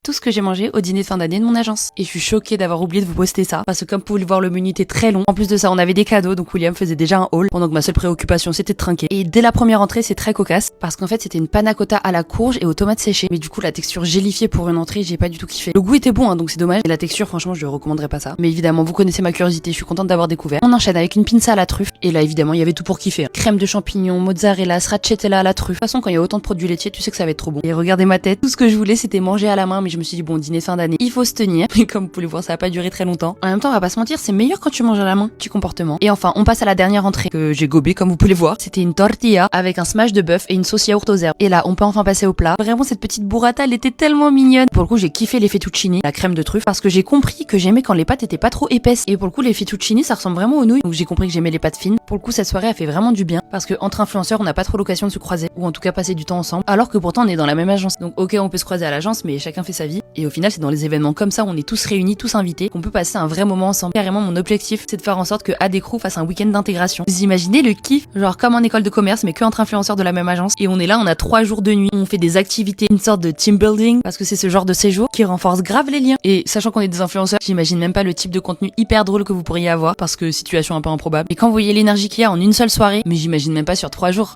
tout ce que j'ai mangé au dîner de fin d'année de mon agence. Et je suis choquée d'avoir oublié de vous poster ça, parce que comme vous pouvez le voir, le menu était très long. En plus de ça, on avait des cadeaux, donc William faisait déjà un haul, pendant que ma seule préoccupation c'était de trinquer. Et dès la première entrée, c'est très cocasse, parce qu'en fait c'était une panna cotta à la courge et aux tomates séchées. Mais du coup, la texture gélifiée pour une entrée, j'ai pas du tout kiffé. Le goût était bon, hein, donc c'est dommage. Et la texture, franchement, je ne recommanderais pas ça. Mais évidemment, vous connaissez ma curiosité, je suis contente d'avoir découvert. On enchaîne avec une pinza à la truffe. Et là, évidemment, il y avait tout pour kiffer. Crème de champignons, mozzarella, stracciatella à la truffe. De toute façon, quand il y a autant de produits laitiers, tu sais que ça va être trop bon. Et regardez ma tête. Tout ce que je voulais, c'était manger à la main, mais je me suis dit, bon, dîner fin d'année, il faut se tenir. Et comme vous pouvez le voir, ça a pas duré très longtemps. En même temps, on va pas se mentir, c'est meilleur quand tu manges à la main. Petit comportement. Et enfin, on passe à la dernière entrée que j'ai gobé, comme vous pouvez le voir. C'était une tortilla avec un smash de bœuf et une sauce yaourt aux herbes. Et là, on peut enfin passer au plat. Vraiment, cette petite burrata, elle était tellement mignonne. Pour le coup, j'ai kiffé les fettuccini, la crème de truffe, parce que j'ai compris que j'aimais quand les pâtes étaient pas trop épaisses. Et pour le coup, les fettuccini, ça ressemble vraiment aux nouilles. Donc j'ai compris que j'aimais les pâtes fines. Pour le coup, cette soirée a fait vraiment du bien, parce que entre influenceurs, on n'a pas trop l'occasion de se croiser, ou en tout cas passer du temps ensemble, alors que pourtant on est dans la même agence. Donc ok, on peut se croiser à l'agence, mais chacun fait sa vie. Et au final, c'est dans les événements comme ça où on est tous réunis, tous invités, qu'on peut passer un vrai moment ensemble. Carrément, mon objectif, c'est de faire en sorte que Adecro fasse un week-end d'intégration. Vous imaginez le kiff, genre comme en école de commerce, mais que entre influenceurs de la même agence. Et on est là, on a 3 jours de nuit, on fait des activités, une sorte de team building, parce que c'est ce genre de séjour qui renforce grave les liens. Et sachant qu'on est des influenceurs, j'imagine même pas le type de contenu hyper drôle que vous pourriez avoir, parce que situation un peu improbable. Et quand vous voyez l'énergie qu'il y a en une seule soirée, mais j'imagine même pas sur 3 jours.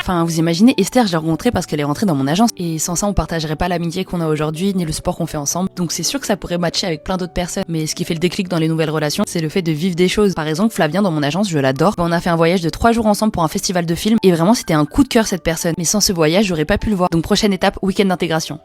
Enfin, vous imaginez, Esther, je l'ai rencontrée parce qu'elle est rentrée dans mon agence. Et sans ça, on partagerait pas l'amitié qu'on a aujourd'hui, ni le sport qu'on fait ensemble. Donc c'est sûr que ça pourrait matcher avec plein d'autres personnes. Mais ce qui fait le déclic dans les nouvelles relations, c'est le fait de vivre des choses. Par exemple, Flavien, dans mon agence, je l'adore. On a fait un voyage de 3 jours ensemble pour un festival de films. Et vraiment, c'était un coup de cœur, cette personne. Mais sans ce voyage, j'aurais pas pu le voir. Donc prochaine étape, week-end d'intégration.